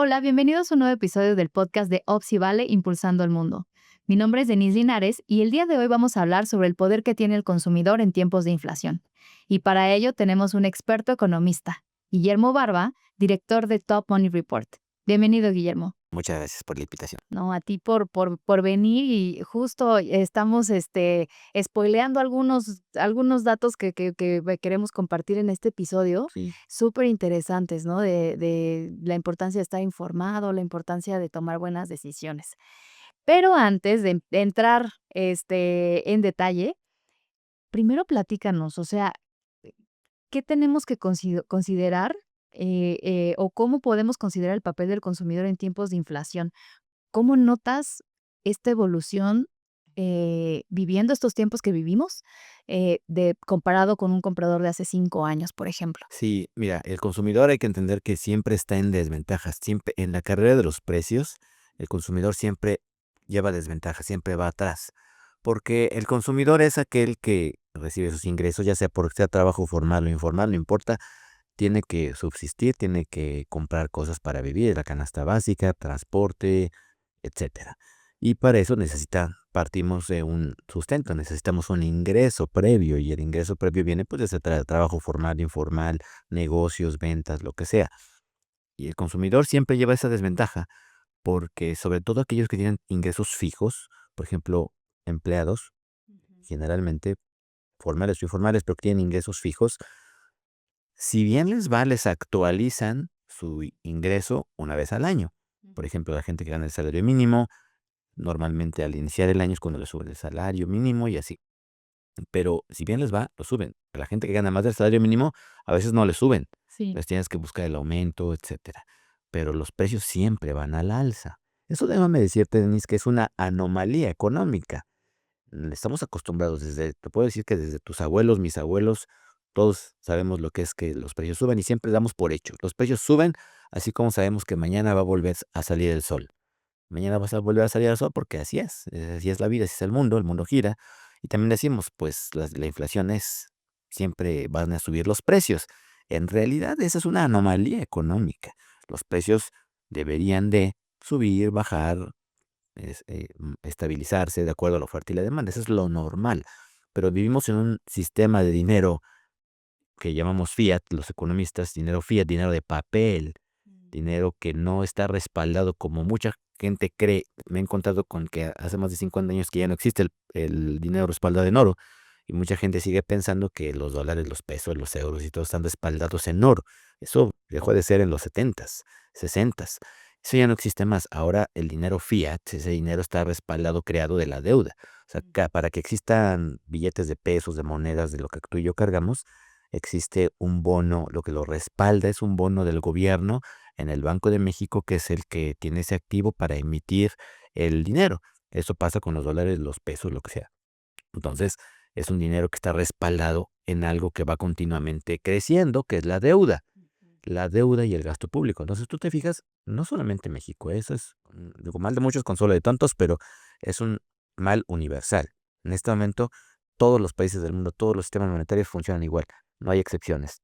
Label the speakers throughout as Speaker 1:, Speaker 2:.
Speaker 1: Hola, bienvenidos a un nuevo episodio del podcast de Ops y Vale Impulsando el Mundo. Mi nombre es Denise Linares y el día de hoy vamos a hablar sobre el poder que tiene el consumidor en tiempos de inflación. Y para ello tenemos un experto economista, Guillermo Barba, director de Top Money Report. Bienvenido, Guillermo.
Speaker 2: Muchas gracias por la invitación.
Speaker 1: No, a ti por venir y justo estamos spoileando algunos datos que queremos compartir en este episodio,
Speaker 2: Sí.
Speaker 1: súper interesantes, ¿no? De la importancia de estar informado, la importancia de tomar buenas decisiones. Pero antes de entrar en detalle, primero platícanos, o sea, ¿qué tenemos que considerar o cómo podemos considerar el papel del consumidor en tiempos de inflación? ¿Cómo notas esta evolución, viviendo estos tiempos que vivimos, comparado con un comprador de hace 5 años, por ejemplo?
Speaker 2: Sí, mira, el consumidor hay que entender que siempre está en desventajas. Siempre en la carrera de los precios, el consumidor siempre lleva desventaja, siempre va atrás. Porque el consumidor es aquel que recibe sus ingresos, ya sea por sea trabajo formal o informal, no importa, tiene que subsistir, tiene que comprar cosas para vivir, la canasta básica, transporte, etcétera. Y para eso partimos de un sustento, necesitamos un ingreso previo y el ingreso previo viene pues desde trabajo formal, informal, negocios, ventas, lo que sea. Y el consumidor siempre lleva esa desventaja porque sobre todo aquellos que tienen ingresos fijos, por ejemplo, empleados,
Speaker 1: Ujú.
Speaker 2: generalmente formales o informales, pero que tienen ingresos fijos, si bien les va, les actualizan su ingreso una vez al año. Por
Speaker 1: Ujú.
Speaker 2: ejemplo, la gente que gana el salario mínimo, normalmente al iniciar el año es cuando le suben el salario mínimo y así. Pero si bien les va, lo suben. A la gente que gana más del salario mínimo, a veces no le suben.
Speaker 1: Sí.
Speaker 2: Les tienes que buscar el aumento, etcétera. Pero los precios siempre van al alza. Eso déjame decirte, Denise, que es una anomalía económica. Estamos acostumbrados te puedo decir que desde tus abuelos, mis abuelos, todos sabemos lo que es que los precios suben y siempre damos por hecho. Los precios suben, así como sabemos que mañana va a volver a salir el sol. Mañana vas a volver a salir al sol porque así es la vida, así es el mundo gira. Y también decimos, pues la inflación siempre van a subir los precios. En realidad esa es una anomalía económica. Los precios deberían de subir, bajar, estabilizarse de acuerdo a la oferta y la demanda. Eso es lo normal. Pero vivimos en un sistema de dinero que llamamos fiat, los economistas, dinero fiat, dinero de papel, dinero que no está respaldado como mucha gente cree. Me he encontrado con que hace más de 50 años que ya no existe el dinero respaldado en oro y mucha gente sigue pensando que los dólares, los pesos, los euros y todo están respaldados en oro. Eso dejó de ser en los 70s, 60s. Eso ya no existe más. Ahora el dinero fiat, ese dinero está respaldado, creado de la deuda. O sea, para que existan billetes de pesos, de monedas, de lo que tú y yo cargamos, existe un bono, lo que lo respalda es un bono del gobierno en el Banco de México, que es el que tiene ese activo para emitir el dinero. Eso pasa con los dólares, los pesos, lo que sea. Entonces, es un dinero que está respaldado en algo que va continuamente creciendo, que es la deuda y el gasto público. Entonces, tú te fijas, no solamente México, eso es digo, mal de muchos, consuelo de tontos, pero es un mal universal. En este momento, todos los países del mundo, todos los sistemas monetarios funcionan igual, no hay excepciones.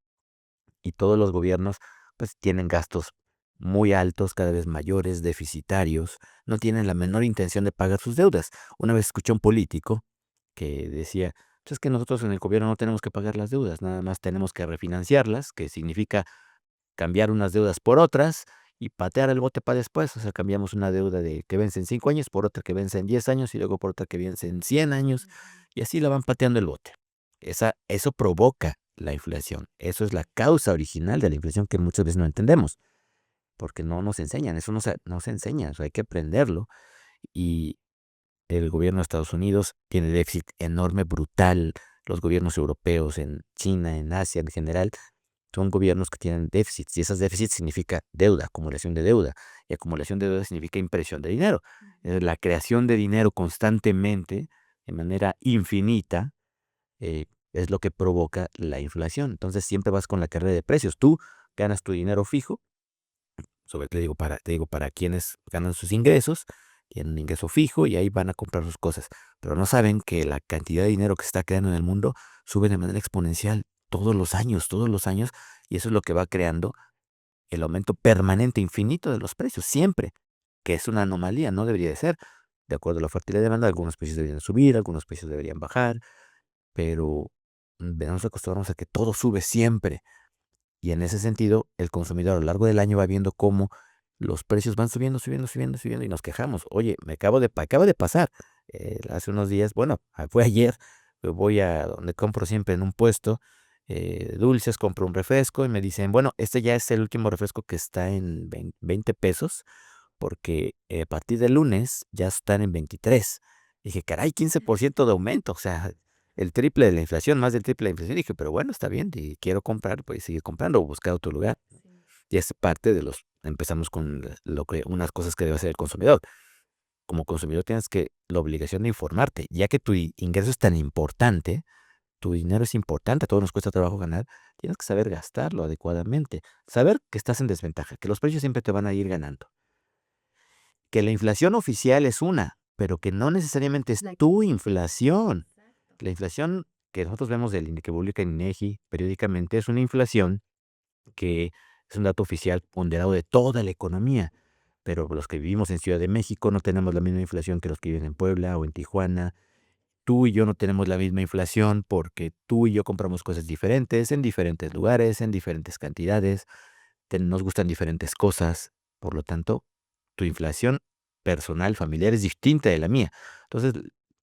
Speaker 2: Y todos los gobiernos, pues, tienen gastos muy altos, cada vez mayores, deficitarios, no tienen la menor intención de pagar sus deudas. Una vez escuché a un político que decía: "Pues, es que nosotros en el gobierno no tenemos que pagar las deudas, nada más tenemos que refinanciarlas", que significa cambiar unas deudas por otras y patear el bote para después. O sea, cambiamos una deuda que vence en 5 años por otra que vence en 10 años y luego por otra que vence en 100 años, y así la van pateando el bote. Eso provoca la inflación. Eso es la causa original de la inflación que muchas veces no entendemos, porque no nos enseñan, eso no se enseña, o sea, hay que aprenderlo. Y el gobierno de Estados Unidos tiene déficit enorme, brutal. Los gobiernos europeos, en China, en Asia en general, son gobiernos que tienen déficits, y esos déficits significa deuda, acumulación de deuda, y acumulación de deuda significa impresión de dinero. La creación de dinero constantemente, de manera infinita, es lo que provoca la inflación. Entonces, siempre vas con la carrera de precios. Tú ganas tu dinero fijo, te digo para quienes ganan sus ingresos, tienen un ingreso fijo y ahí van a comprar sus cosas, pero no saben que la cantidad de dinero que se está creando en el mundo sube de manera exponencial todos los años, y eso es lo que va creando el aumento permanente, infinito de los precios, siempre, que es una anomalía, no debería de ser. De acuerdo a la oferta y la demanda, algunos precios deberían subir, algunos precios deberían bajar, pero nos acostumbramos a que todo sube siempre. Y en ese sentido, el consumidor a lo largo del año va viendo cómo los precios van subiendo, subiendo, subiendo, subiendo y nos quejamos. Oye, acaba de pasar hace unos días, bueno, fue ayer, voy a donde compro siempre en un puesto dulces, compro un refresco y me dicen, bueno, este ya es el último refresco que está en 20 pesos porque a partir del lunes ya están en 23. Dije, caray, 15% de aumento, o sea, el triple de la inflación, más del triple de la inflación. Dije, pero bueno, está bien, y quiero comprar, pues seguir comprando o buscar otro lugar.
Speaker 1: Sí.
Speaker 2: Y es parte de empezamos con unas cosas que debe hacer el consumidor. Como consumidor tienes la obligación de informarte, ya que tu ingreso es tan importante, tu dinero es importante, a todos nos cuesta trabajo ganar, tienes que saber gastarlo adecuadamente, saber que estás en desventaja, que los precios siempre te van a ir ganando, que la inflación oficial es una, pero que no necesariamente es
Speaker 1: La
Speaker 2: tu inflación.
Speaker 1: Exacto.
Speaker 2: La inflación que nosotros vemos que publica INEGI periódicamente es una inflación que es un dato oficial ponderado de toda la economía, pero los que vivimos en Ciudad de México no tenemos la misma inflación que los que viven en Puebla o en Tijuana. Tú y yo no tenemos la misma inflación porque tú y yo compramos cosas diferentes en diferentes lugares, en diferentes cantidades, nos gustan diferentes cosas, por lo tanto, tu inflación personal, familiar es distinta de la mía. Entonces,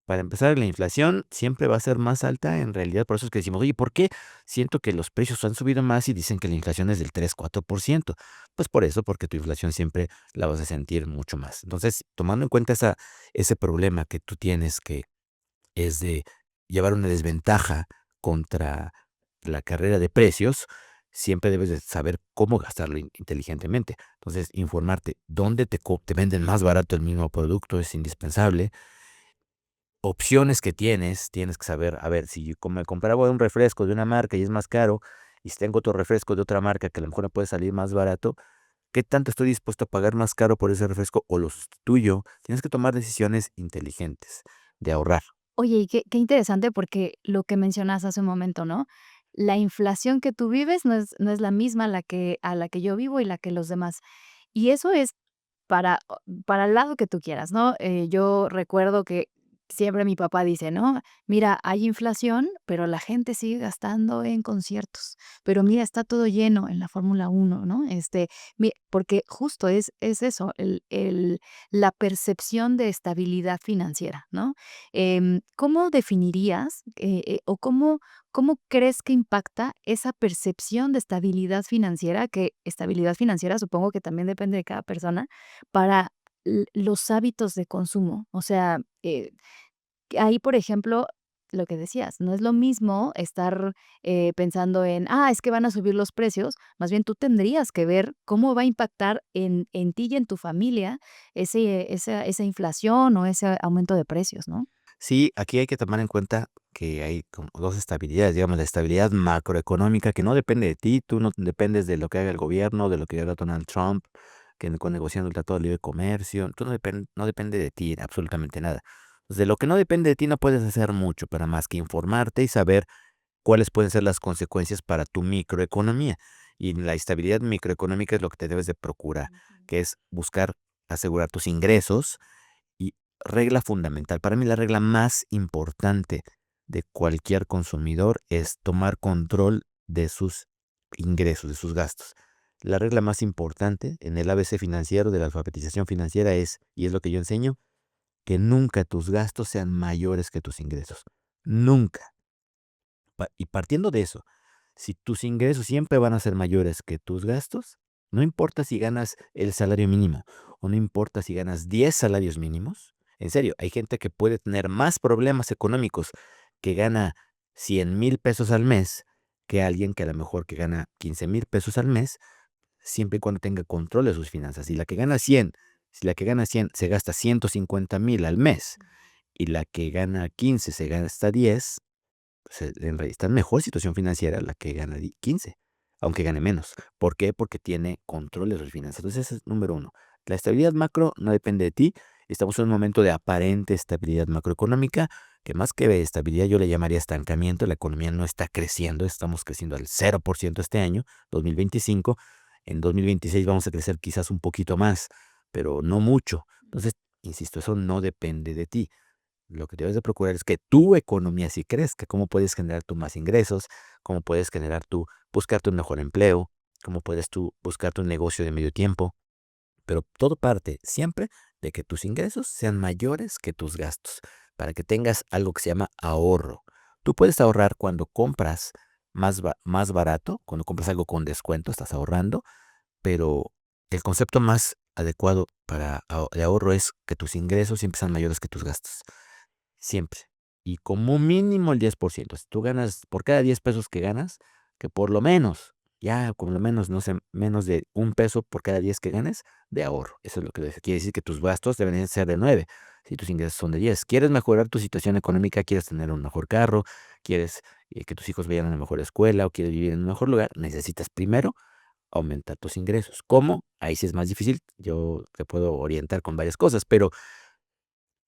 Speaker 2: para empezar, la inflación siempre va a ser más alta en realidad, por eso es que decimos, oye, ¿por qué siento que los precios han subido más y dicen que la inflación es del 3, 4%? Pues por eso, porque tu inflación siempre la vas a sentir mucho más. Entonces, tomando en cuenta ese problema que tú tienes, que es de llevar una desventaja contra la carrera de precios, siempre debes de saber cómo gastarlo inteligentemente. Entonces, informarte dónde te venden más barato el mismo producto es indispensable. Opciones que tienes que saber, a ver, si como me compraba un refresco de una marca y es más caro, y si tengo otro refresco de otra marca que a lo mejor me puede salir más barato, ¿qué tanto estoy dispuesto a pagar más caro por ese refresco o lo sustituyo? Tienes que tomar decisiones inteligentes de ahorrar.
Speaker 1: Oye, y qué interesante porque lo que mencionas hace un momento, ¿no? La inflación que tú vives no es la misma a la que yo vivo y la que los demás. Y eso es para el lado que tú quieras, ¿no? Yo recuerdo que siempre mi papá dice, ¿no? Mira, hay inflación, pero la gente sigue gastando en conciertos. Pero mira, está todo lleno en la Fórmula 1, ¿no? Porque justo es eso, la percepción de estabilidad financiera, ¿no? ¿Cómo definirías o cómo crees que impacta esa percepción de estabilidad financiera? Que estabilidad financiera supongo que también depende de cada persona para los hábitos de consumo. O sea, ahí, por ejemplo, lo que decías, no es lo mismo estar pensando en, es que van a subir los precios, más bien tú tendrías que ver cómo va a impactar en ti y en tu familia esa inflación o ese aumento de precios, ¿no?
Speaker 2: Sí, aquí hay que tomar en cuenta que hay como dos estabilidades, digamos, la estabilidad macroeconómica que no depende de ti, tú no dependes de lo que haga el gobierno, de lo que haga Donald Trump, negociando el Tratado de Libre Comercio, tú no depende de ti absolutamente nada. Pues, de lo que no depende de ti no puedes hacer mucho para más que informarte y saber cuáles pueden ser las consecuencias para tu microeconomía. Y la estabilidad microeconómica es lo que te debes de procurar,
Speaker 1: Ujú.
Speaker 2: que es buscar asegurar tus ingresos y regla fundamental, para mí la regla más importante de cualquier consumidor es tomar control de sus ingresos, de sus gastos. La regla más importante en el ABC financiero de la alfabetización financiera y es lo que yo enseño, que nunca tus gastos sean mayores que tus ingresos. Nunca. Y partiendo de eso, si tus ingresos siempre van a ser mayores que tus gastos, no importa si ganas el salario mínimo o no importa si ganas 10 salarios mínimos. En serio, hay gente que puede tener más problemas económicos que gana 100,000 pesos al mes que alguien que a lo mejor que gana 15,000 pesos al mes, siempre y cuando tenga control de sus finanzas. Si la que gana 100 se gasta 150,000 al mes y la que gana 15 se gasta 10, en realidad está en mejor situación financiera la que gana 15, aunque gane menos. ¿Por qué? Porque tiene control de sus finanzas. Entonces, ese es número uno. La estabilidad macro no depende de ti. Estamos en un momento de aparente estabilidad macroeconómica, que más que de estabilidad yo le llamaría estancamiento. La economía no está creciendo, estamos creciendo al 0% este año, 2025. en 2026 vamos a crecer quizás un poquito más, pero no mucho. Entonces, insisto, eso no depende de ti. Lo que debes de procurar es que tu economía sí crezca, cómo puedes generar tú más ingresos, cómo puedes generar tú, buscarte un mejor empleo, cómo puedes tú buscarte un negocio de medio tiempo, pero todo parte siempre de que tus ingresos sean mayores que tus gastos, para que tengas algo que se llama ahorro. Tú puedes ahorrar cuando compras más barato, cuando compras algo con descuento, estás ahorrando, pero el concepto más adecuado para de ahorro es que tus ingresos siempre sean mayores que tus gastos. Siempre. Y como mínimo el 10%. Si tú ganas, por cada 10 pesos que ganas, que por lo menos, ya por lo menos, no sé, menos de un peso por cada 10 que ganes de ahorro. Eso es lo que quiere decir que tus gastos deben ser de 9. Si tus ingresos son de 10. ¿Quieres mejorar tu situación económica? ¿Quieres tener un mejor carro? ¿Quieres que tus hijos vayan a una mejor escuela? ¿O quieres vivir en un mejor lugar? Necesitas primero aumentar tus ingresos. ¿Cómo? Ahí sí es más difícil. Yo te puedo orientar con varias cosas, pero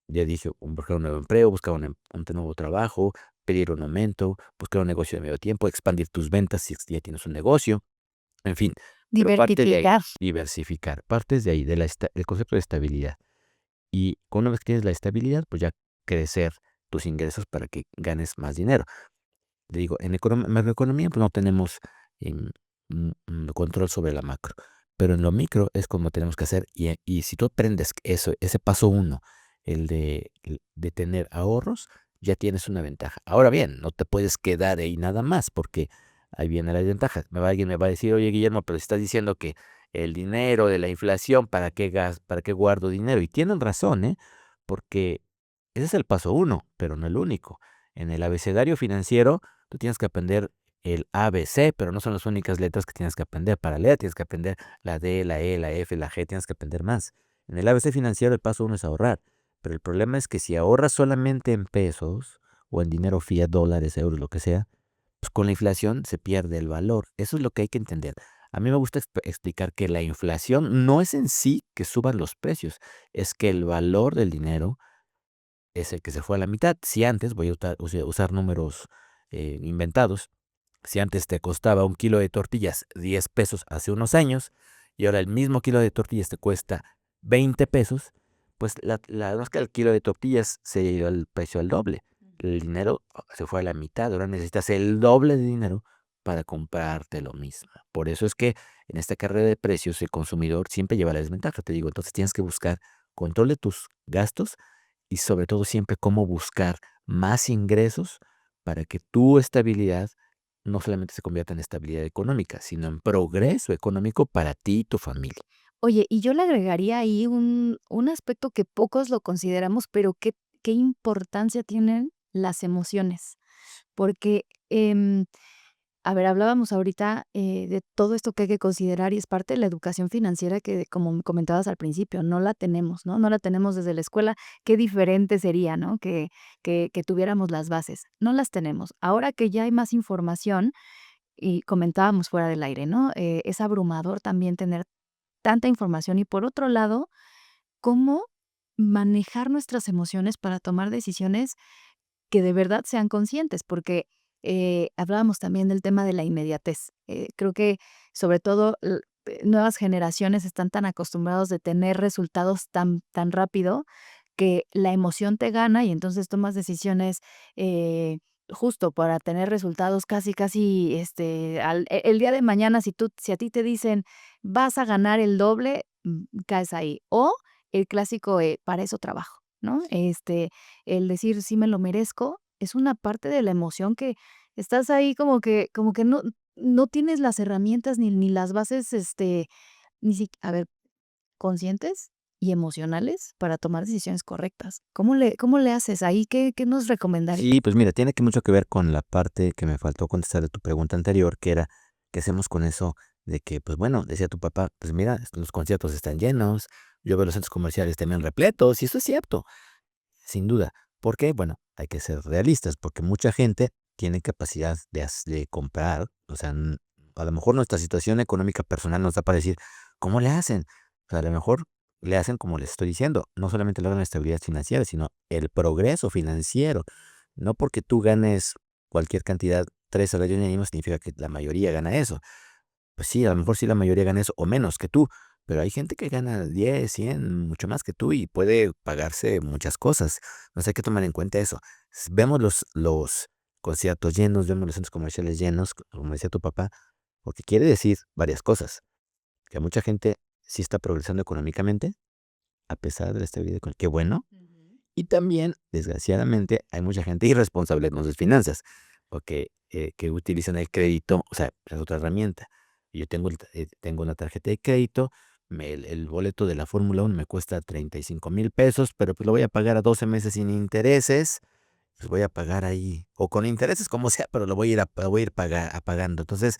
Speaker 2: ya dije, buscar un nuevo empleo, buscar un nuevo trabajo, pedir un aumento, buscar un negocio de medio tiempo, expandir tus ventas si es que ya tienes un negocio, en fin. Pero parte de ahí,
Speaker 1: Diversificar.
Speaker 2: diversificar, partes de ahí, del concepto de estabilidad. Y una vez que tienes la estabilidad, pues ya crecer tus ingresos para que ganes más dinero. Te digo, en macroeconomía pues no tenemos control sobre la macro, pero en lo micro es como tenemos que hacer y si tú aprendes eso, ese paso uno, el de tener ahorros, ya tienes una ventaja. Ahora bien, no te puedes quedar ahí nada más porque ahí viene la desventaja. Alguien me va a decir, oye Guillermo, pero estás diciendo que el dinero de la inflación, ¿para qué guardo dinero? Y tienen razón, ¿eh? Porque ese es el paso uno, pero no el único. En el abecedario financiero, tú tienes que aprender el ABC, pero no son las únicas letras que tienes que aprender. Para leer tienes que aprender la D, la E, la F, la G, tienes que aprender más. En el ABC financiero el paso uno es ahorrar, pero el problema es que si ahorras solamente en pesos o en dinero fiat, dólares, euros, lo que sea, pues con la inflación se pierde el valor. Eso es lo que hay que entender. A mí me gusta explicar que la inflación no es en sí que suban los precios, es que el valor del dinero es el que se fue a la mitad. Si antes, voy a usar números inventados, si antes te costaba un kilo de tortillas 10 pesos hace unos años y ahora el mismo kilo de tortillas te cuesta 20 pesos, pues no es que el kilo de tortillas se dio el precio al doble. El dinero se fue a la mitad. Ahora necesitas el doble de dinero para comprarte lo mismo. Por eso es que en esta carrera de precios el consumidor siempre lleva la desventaja. Te digo, entonces tienes que buscar control de tus gastos y sobre todo siempre cómo buscar más ingresos para que tu estabilidad no solamente se convierta en estabilidad económica, sino en progreso económico para ti y tu familia.
Speaker 1: Oye, y yo le agregaría ahí un aspecto que pocos lo consideramos, pero qué importancia tienen las emociones. Porque, a ver, hablábamos ahorita, de todo esto que hay que considerar y es parte de la educación financiera que, como me comentabas al principio, no la tenemos, ¿no? No la tenemos desde la escuela. Qué diferente sería, ¿no? Que tuviéramos las bases. No las tenemos. Ahora que ya hay más información, y comentábamos fuera del aire, ¿no? Es abrumador también tener tanta información y, por otro lado, cómo manejar nuestras emociones para tomar decisiones que de verdad sean conscientes, porque, hablábamos también del tema de la inmediatez. Creo que, sobre todo, nuevas generaciones están tan acostumbrados de tener resultados tan rápido que la emoción te gana y entonces tomas decisiones, justo para tener resultados casi, el día de mañana, si a ti te dicen: "Vas a ganar el doble", caes ahí. O el clásico, para eso trabajo, ¿no? El decir: "Sí me lo merezco", es una parte de la emoción que estás ahí como que no tienes las herramientas ni las bases, ni si a ver, conscientes y emocionales para tomar decisiones correctas. ¿Cómo le haces ahí? ¿Qué nos recomendarías?
Speaker 2: Sí, pues mira, tiene que mucho que ver con la parte que me faltó contestar de tu pregunta anterior, que era, ¿qué hacemos con eso de que, pues bueno, decía tu papá, pues mira, los conciertos están llenos, yo veo los centros comerciales también repletos, y eso es cierto, sin duda. ¿Por qué? Bueno, hay que ser realistas, porque mucha gente tiene capacidad de comprar, o sea, a lo mejor nuestra situación económica personal nos da para decir, ¿cómo le hacen? O sea, a lo mejor le hacen como les estoy diciendo, no solamente logran la estabilidad financiera, sino el progreso financiero. No porque tú ganes cualquier cantidad, 3 salarios mínimos, significa que la mayoría gana eso. Pues sí, a lo mejor sí la mayoría gana eso o menos que tú, pero hay gente que gana 10, 100, mucho más que tú y puede pagarse muchas cosas. Entonces hay que tomar en cuenta eso. Vemos los conciertos llenos, vemos los centros comerciales llenos, como decía tu papá, porque quiere decir varias cosas. Que mucha gente sí está progresando económicamente, a pesar de la estabilidad económica. Qué bueno.
Speaker 1: Ujú.
Speaker 2: Y también, desgraciadamente, hay mucha gente irresponsable con sus finanzas, porque que utilizan el crédito, o sea, es otra herramienta. Yo tengo una tarjeta de crédito, el boleto de la Fórmula 1 me cuesta 35,000 pesos, pero pues lo voy a pagar a 12 meses sin intereses, pues voy a pagar ahí, o con intereses como sea, pero lo voy a ir, pagando. Entonces,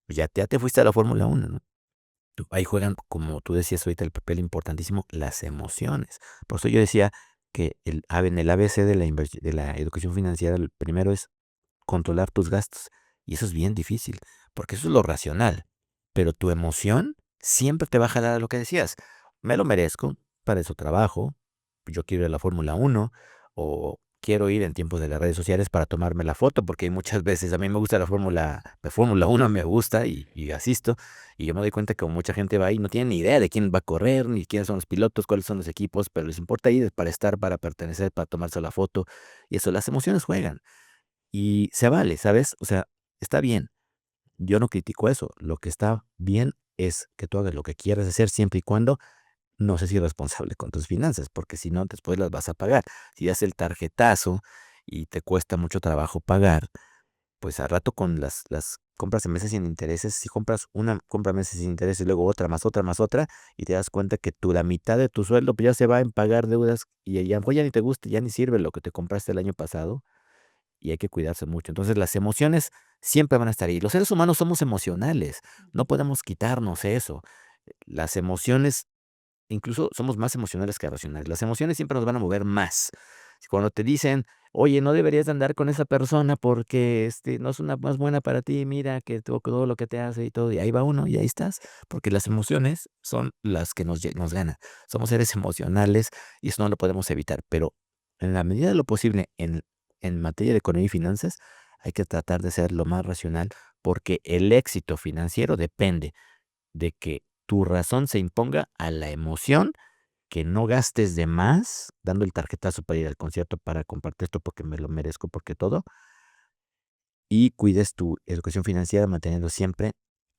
Speaker 2: pues ya te fuiste a la Fórmula 1, ¿no? Ahí juegan, como tú decías ahorita, el papel importantísimo, las emociones. Por eso yo decía que en el ABC de la educación financiera, el primero es controlar tus gastos. Y eso es bien difícil, porque eso es lo racional. Pero tu emoción siempre te va a jalar a lo que decías. Me lo merezco, para eso trabajo, yo quiero ir a la Fórmula 1 o quiero ir en tiempos de las redes sociales para tomarme la foto, porque muchas veces a mí me gusta la Fórmula 1 me gusta y asisto, y yo me doy cuenta que mucha gente va ahí y no tiene ni idea de quién va a correr, ni quiénes son los pilotos, cuáles son los equipos, pero les importa ir para estar, para pertenecer, para tomarse la foto, y eso, las emociones juegan. Y se vale, ¿sabes? O sea, está bien. Yo no critico eso. Lo que está bien es que tú hagas lo que quieras hacer siempre y cuando no seas irresponsable con tus finanzas, porque si no, después las vas a pagar. Si das el tarjetazo y te cuesta mucho trabajo pagar, pues al rato con las compras de meses sin intereses, si compras una compra de meses sin intereses y luego otra más otra, y te das cuenta que la mitad de tu sueldo pues ya se va en pagar deudas y ya, pues ya ni te gusta, ya ni sirve lo que te compraste el año pasado y hay que cuidarse mucho. Entonces, las emociones siempre van a estar ahí. Los seres humanos somos emocionales, no podemos quitarnos eso. Las emociones, incluso somos más emocionales que racionales. Las emociones siempre nos van a mover más. Cuando te dicen, oye, no deberías de andar con esa persona porque no es una más buena para ti, mira que todo lo que te hace y todo, y ahí va uno y ahí estás, porque las emociones son las que nos ganan. Somos seres emocionales y eso no lo podemos evitar, pero en la medida de lo posible, en materia de economía y finanzas, hay que tratar de ser lo más racional, porque el éxito financiero depende de que tu razón se imponga a la emoción, que no gastes de más dando el tarjetazo para ir al concierto, para comprarte esto porque me lo merezco, porque todo, y cuides tu educación financiera manteniendo siempre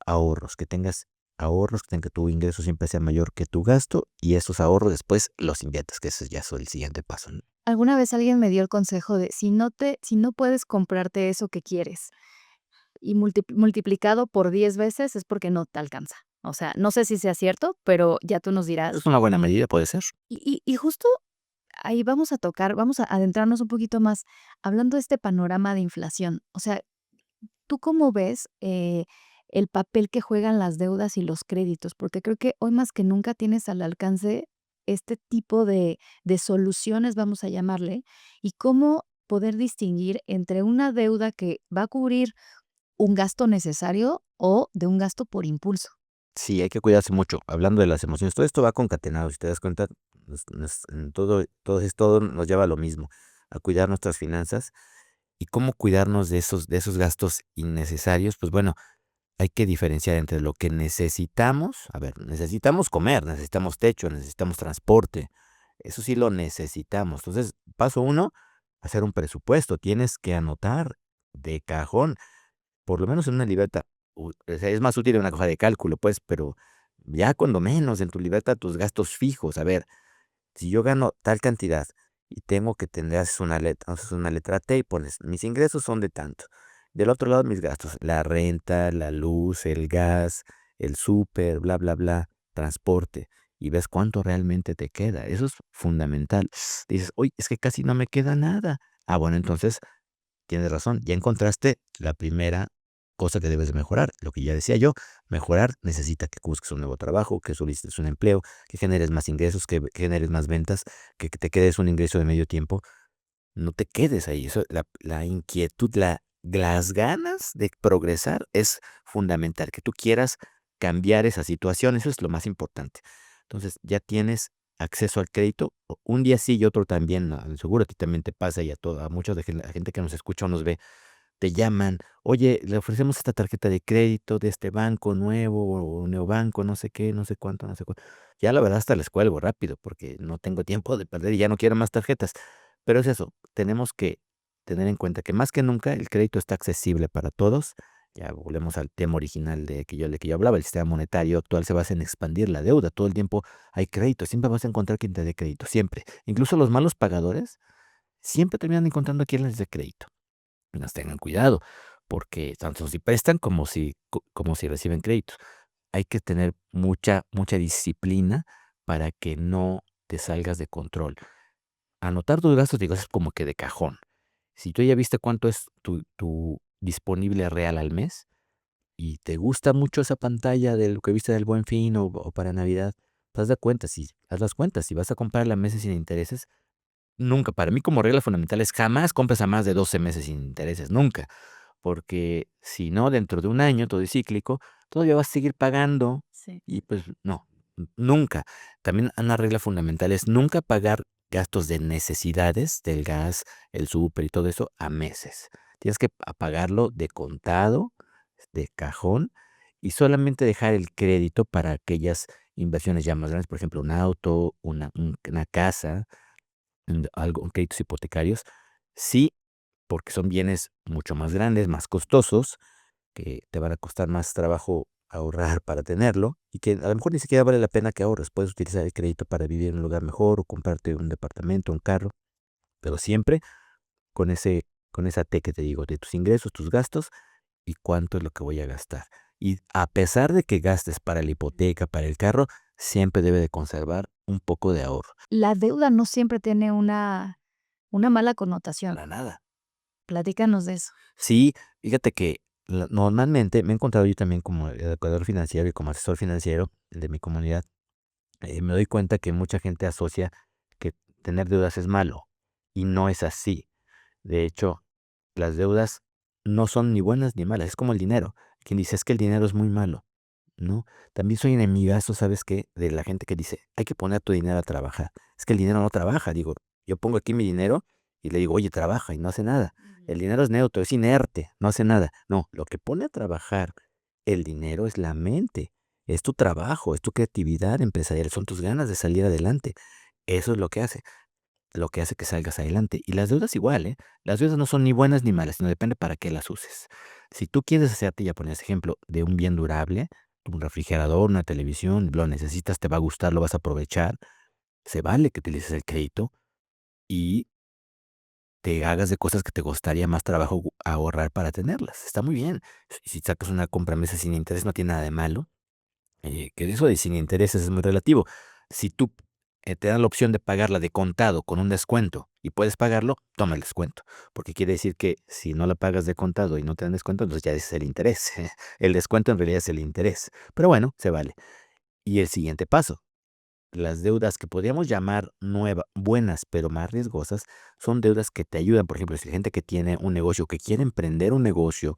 Speaker 2: ahorros, que tengas ahorros, que tu ingreso siempre sea mayor que tu gasto y esos ahorros después los inviertas, que ese ya es el siguiente paso, ¿no?
Speaker 1: Alguna vez alguien me dio el consejo de si no puedes comprarte eso que quieres y multiplicado por 10 veces es porque no te alcanza. O sea, no sé si sea cierto, pero ya tú nos dirás.
Speaker 2: Es una buena medida, puede ser.
Speaker 1: Y justo ahí vamos a adentrarnos un poquito más hablando de este panorama de inflación. O sea, ¿tú cómo ves, el papel que juegan las deudas y los créditos? Porque creo que hoy más que nunca tienes al alcance este tipo de soluciones, vamos a llamarle, y cómo poder distinguir entre una deuda que va a cubrir un gasto necesario o de un gasto por impulso.
Speaker 2: Sí, hay que cuidarse mucho. Hablando de las emociones, todo esto va concatenado. Si te das cuenta, en todo nos lleva a lo mismo, a cuidar nuestras finanzas y cómo cuidarnos de esos gastos innecesarios. Pues bueno, hay que diferenciar entre lo que necesitamos. A ver, necesitamos comer, necesitamos techo, necesitamos transporte. Eso sí lo necesitamos. Entonces, paso uno, hacer un presupuesto. Tienes que anotar de cajón por lo menos en una libreta, o sea, es más útil en una hoja de cálculo, pues, pero ya cuando menos en tu libreta tus gastos fijos. A ver, si yo gano tal cantidad y tengo que tener, haces una letra T y pones, mis ingresos son de tanto. Del otro lado, mis gastos, la renta, la luz, el gas, el súper, bla, bla, bla, transporte. Y ves cuánto realmente te queda. Eso es fundamental. Dices, oye, es que casi no me queda nada. Ah, bueno, entonces tienes razón, ya encontraste la primera cosa que debes de mejorar. Lo que ya decía yo, mejorar necesita que busques un nuevo trabajo, que solicites un empleo, que generes más ingresos, que generes más ventas, que te quedes un ingreso de medio tiempo. No te quedes ahí. Eso, la inquietud, las ganas de progresar es fundamental, que tú quieras cambiar esa situación, eso es lo más importante. Entonces, ya tienes acceso al crédito, un día sí y otro también, seguro a ti también te pasa y a mucha de la gente que nos escucha o nos ve, te llaman, oye, le ofrecemos esta tarjeta de crédito de este banco nuevo o neobanco, no sé qué, no sé cuánto, no sé cuánto. Ya la verdad hasta les cuelgo rápido porque no tengo tiempo de perder y ya no quiero más tarjetas. Pero es eso, tenemos que tener en cuenta que más que nunca el crédito está accesible para todos. Ya volvemos al tema original de que yo hablaba, el sistema monetario actual se basa en expandir la deuda. Todo el tiempo hay crédito, siempre vas a encontrar quien te dé crédito, siempre. Incluso los malos pagadores siempre terminan encontrando a quien les dé crédito. Nos tengan cuidado, porque tanto si prestan como si reciben créditos. Hay que tener mucha disciplina para que no te salgas de control. Anotar tus gastos, digo, es como que de cajón. Si tú ya viste cuánto es tu disponible real al mes y te gusta mucho esa pantalla de lo que viste del Buen Fin o para Navidad, pues haz las cuentas, si vas a comprarla a meses sin intereses, nunca, para mí como regla fundamental es jamás compres a más de 12 meses sin intereses, nunca. Porque si no, dentro de un año, todo es cíclico, todavía vas a seguir pagando
Speaker 1: Sí.
Speaker 2: y pues no, nunca. También una regla fundamental es nunca pagar gastos de necesidades del gas, el súper y todo eso a meses. Tienes que pagarlo de contado, de cajón, y solamente dejar el crédito para aquellas inversiones ya más grandes, por ejemplo, un auto, una casa, créditos hipotecarios. Sí, porque son bienes mucho más grandes, más costosos, que te van a costar más trabajo ahorrar para tenerlo y que a lo mejor ni siquiera vale la pena que ahorres. Puedes utilizar el crédito para vivir en un lugar mejor o comprarte un departamento, un carro, pero siempre con esa T que te digo, de tus ingresos, tus gastos y cuánto es lo que voy a gastar. Y a pesar de que gastes para la hipoteca, para el carro, siempre debe de conservar un poco de ahorro.
Speaker 1: La deuda no siempre tiene una mala connotación.
Speaker 2: Para nada.
Speaker 1: Platícanos de eso.
Speaker 2: Sí, fíjate que normalmente me he encontrado yo también como educador financiero y como asesor financiero de mi comunidad, me doy cuenta que mucha gente asocia que tener deudas es malo y no es así. De hecho, las deudas no son ni buenas ni malas, es como el dinero. Quien dice es que el dinero es muy malo, ¿no? También soy enemigazo, ¿sabes qué? De la gente que dice, hay que poner tu dinero a trabajar. Es que el dinero no trabaja, digo, yo pongo aquí mi dinero y le digo, oye, trabaja y no hace nada. El dinero es neutro, es inerte, no hace nada. No, lo que pone a trabajar el dinero es la mente, es tu trabajo, es tu creatividad empresarial, son tus ganas de salir adelante. Eso es lo que hace que salgas adelante. Y las deudas igual, ¿eh? Las deudas no son ni buenas ni malas, sino depende para qué las uses. Si tú quieres hacerte, ya ponías ejemplo, de un bien durable, un refrigerador, una televisión, lo necesitas, te va a gustar, lo vas a aprovechar, se vale que utilices el crédito y te hagas de cosas que te costaría más trabajo ahorrar para tenerlas. Está muy bien. Si sacas una compra a meses sin interés, no tiene nada de malo. Que eso de sin intereses es muy relativo. Si tú te dan la opción de pagarla de contado con un descuento y puedes pagarlo, toma el descuento. Porque quiere decir que si no la pagas de contado y no te dan descuento, entonces ya es el interés. El descuento en realidad es el interés. Pero bueno, se vale. Y el siguiente paso. Las deudas que podríamos llamar buenas, pero más riesgosas, son deudas que te ayudan. Por ejemplo, si hay gente que tiene un negocio, que quiere emprender un negocio,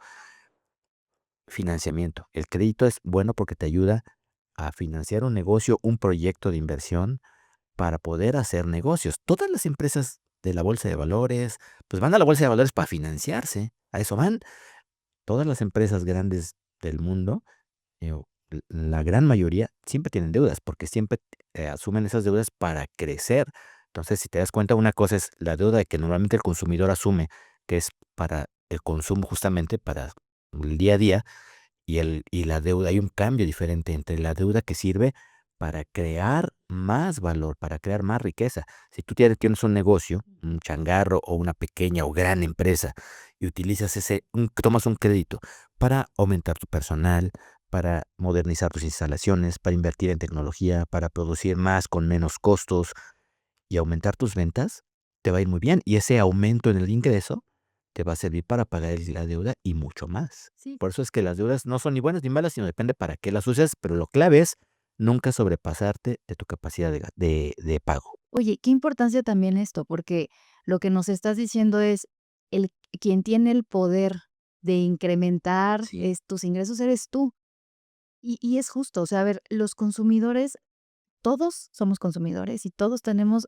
Speaker 2: financiamiento. El crédito es bueno porque te ayuda a financiar un negocio, un proyecto de inversión para poder hacer negocios. Todas las empresas de la bolsa de valores, pues van a la bolsa de valores para financiarse. A eso van. Todas las empresas grandes del mundo, o la gran mayoría, siempre tienen deudas porque siempre asumen esas deudas para crecer. Entonces, si te das cuenta, una cosa es la deuda que normalmente el consumidor asume, que es para el consumo justamente, para el día a día, y la deuda, hay un cambio diferente entre la deuda que sirve para crear más valor, para crear más riqueza. Si tú tienes un negocio, un changarro o una pequeña o gran empresa y utilizas tomas un crédito para aumentar tu personal, para modernizar tus instalaciones, para invertir en tecnología, para producir más con menos costos y aumentar tus ventas, te va a ir muy bien. Y ese aumento en el ingreso te va a servir para pagar la deuda y mucho más.
Speaker 1: Sí.
Speaker 2: Por eso es que las deudas no son ni buenas ni malas, sino depende para qué las uses, pero lo clave es nunca sobrepasarte de tu capacidad de pago.
Speaker 1: Oye, qué importancia también esto, porque lo que nos estás diciendo es el quien tiene el poder de incrementar
Speaker 2: Sí.
Speaker 1: tus ingresos eres tú. Y es justo, o sea, a ver, los consumidores, todos somos consumidores y todos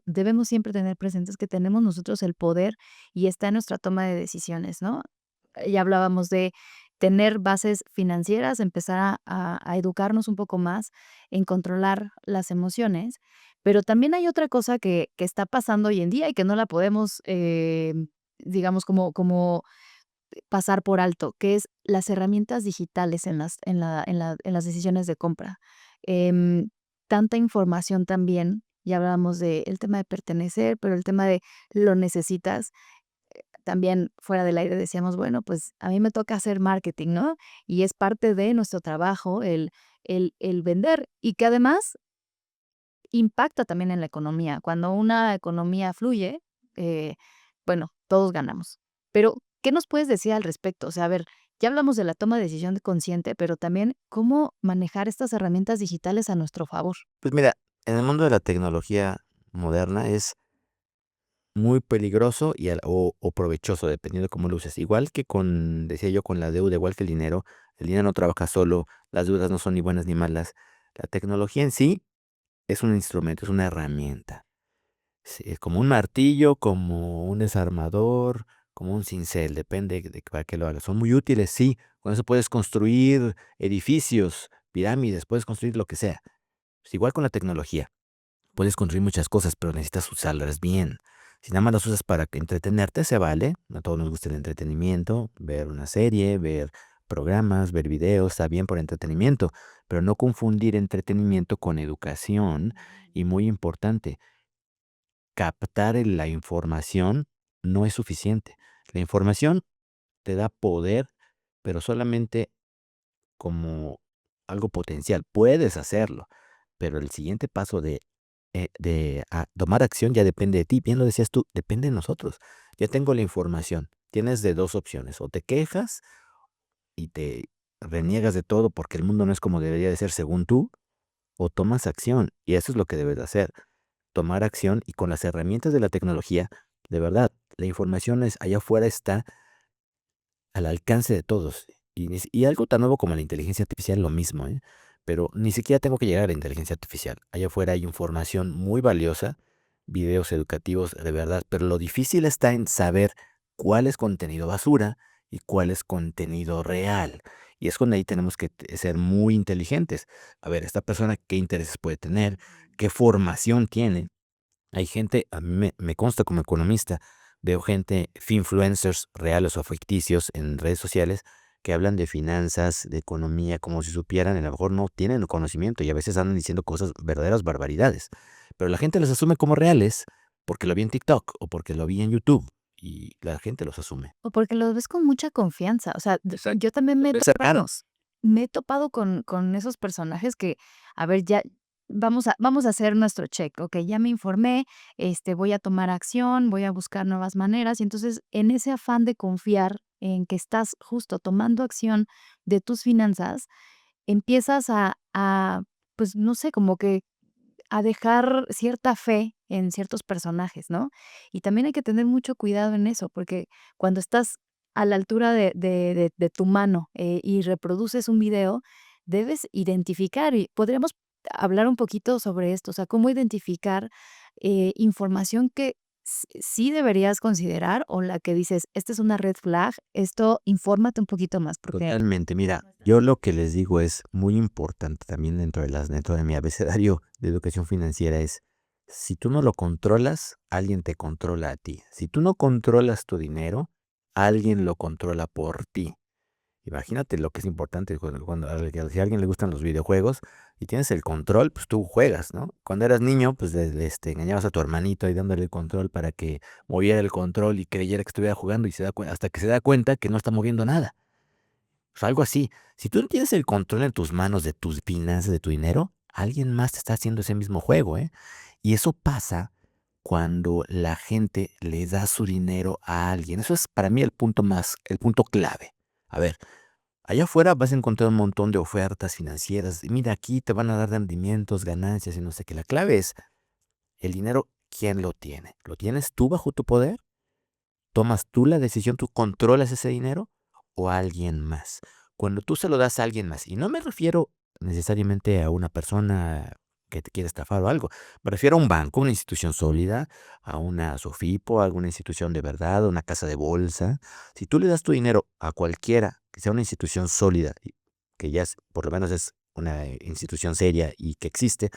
Speaker 1: debemos siempre tener presentes que tenemos nosotros el poder y está en nuestra toma de decisiones, ¿no? ya hablábamos de tener bases financieras, empezar a educarnos un poco más en controlar las emociones, pero también hay otra cosa que está pasando hoy en día y que no la podemos, digamos, como pasar por alto, que es las herramientas digitales en las decisiones de compra. Em, Tanta información también, ya hablábamos del tema de pertenecer, pero el tema de lo necesitas, también fuera del aire decíamos, bueno, pues a mí me toca hacer marketing, ¿no? Y es parte de nuestro trabajo el vender y que además impacta también en la economía. Cuando una economía fluye, eh, bueno, todos ganamos. Pero, ¿qué nos puedes decir al respecto? O sea, a ver, ya hablamos de la toma de decisión consciente, pero también cómo manejar estas herramientas digitales a nuestro favor.
Speaker 2: Pues mira, en el mundo de la tecnología moderna es muy peligroso o provechoso, dependiendo de cómo lo uses. Igual que decía yo, con la deuda, igual que el dinero no trabaja solo, las deudas no son ni buenas ni malas. La tecnología en sí es un instrumento, es una herramienta. Sí, es como un martillo, como un desarmador, como un cincel, depende de para qué lo hagas. Son muy útiles, sí. Con eso puedes construir edificios, pirámides, puedes construir lo que sea. Pues igual con la tecnología. Puedes construir muchas cosas, pero necesitas usarlas bien. Si nada más las usas para que entretenerte, se vale. A todos nos gusta el entretenimiento, ver una serie, ver programas, ver videos, está bien por entretenimiento, pero no confundir entretenimiento con educación. Y muy importante, captar la información no es suficiente. La información te da poder, pero solamente como algo potencial. Puedes hacerlo, pero el siguiente paso de tomar acción ya depende de ti. Bien lo decías tú, depende de nosotros. Ya tengo la información. Tienes de dos opciones. O te quejas y te reniegas de todo porque el mundo no es como debería de ser según tú, o tomas acción. Y eso es lo que debes de hacer. Tomar acción y con las herramientas de la tecnología, de verdad, la información allá afuera está al alcance de todos. Y algo tan nuevo como la inteligencia artificial, lo mismo, ¿eh? Pero ni siquiera tengo que llegar a la inteligencia artificial. Allá afuera hay información muy valiosa, videos educativos de verdad, pero lo difícil está en saber cuál es contenido basura y cuál es contenido real. Y es cuando ahí tenemos que ser muy inteligentes. A ver, esta persona qué intereses puede tener, qué formación tiene. Hay gente, a mí me consta como economista, veo gente, influencers reales o ficticios en redes sociales que hablan de finanzas, de economía, como si supieran, y a lo mejor no tienen el conocimiento y a veces andan diciendo cosas, verdaderas barbaridades. Pero la gente las asume como reales porque lo vi en TikTok o porque lo vi en YouTube y la gente los asume.
Speaker 1: O porque los ves con mucha confianza. O sea,
Speaker 2: Exacto.
Speaker 1: yo también
Speaker 2: Los ves cercanos.
Speaker 1: me he topado con esos personajes que, a ver, ya vamos a hacer nuestro check. Okey, ya me informé, voy a tomar acción, voy a buscar nuevas maneras. Y entonces, en ese afán de confiar en que estás justo tomando acción de tus finanzas, empiezas pues, no sé, como que a dejar cierta fe en ciertos personajes, ¿no? Y también hay que tener mucho cuidado en eso, porque cuando estás a la altura de tu mano, y reproduces un video, debes identificar, y podríamos hablar un poquito sobre esto, o sea, cómo identificar, información que sí deberías considerar, o la que dices: "Esta es una red flag, esto infórmate un poquito más", porque
Speaker 2: Totalmente. Mira,
Speaker 1: no es tan
Speaker 2: yo lo
Speaker 1: fácil.
Speaker 2: que les digo es muy importante también dentro de mi abecedario de educación financiera es, si tú no lo controlas, alguien te controla a ti. Si tú no controlas tu dinero, alguien lo controla por ti. Imagínate lo que es importante si a alguien le gustan los videojuegos y tienes el control, pues tú juegas, ¿no? Cuando eras niño, pues engañabas a tu hermanito y dándole el control para que moviera el control y creyera que estuviera jugando y hasta que se da cuenta que no está moviendo nada. Pues algo así. Si tú no tienes el control en tus manos de tus finanzas, de tu dinero, alguien más te está haciendo ese mismo juego, ¿eh? Y eso pasa cuando la gente le da su dinero a alguien. Eso es para mí el punto clave. A ver, allá afuera vas a encontrar un montón de ofertas financieras. Y mira, aquí te van a dar rendimientos, ganancias y no sé qué. La clave es el dinero, ¿quién lo tiene? ¿Lo tienes tú bajo tu poder? ¿Tomas tú la decisión, tú controlas ese dinero o alguien más? Cuando tú se lo das a alguien más, y no me refiero necesariamente a una persona que te quiere estafar o algo. Me refiero a un banco, una institución sólida, a una SOFIPO, a alguna institución de verdad, a una casa de bolsa. Si tú le das tu dinero a cualquiera que sea una institución sólida, que ya por lo menos es una institución seria y que existe,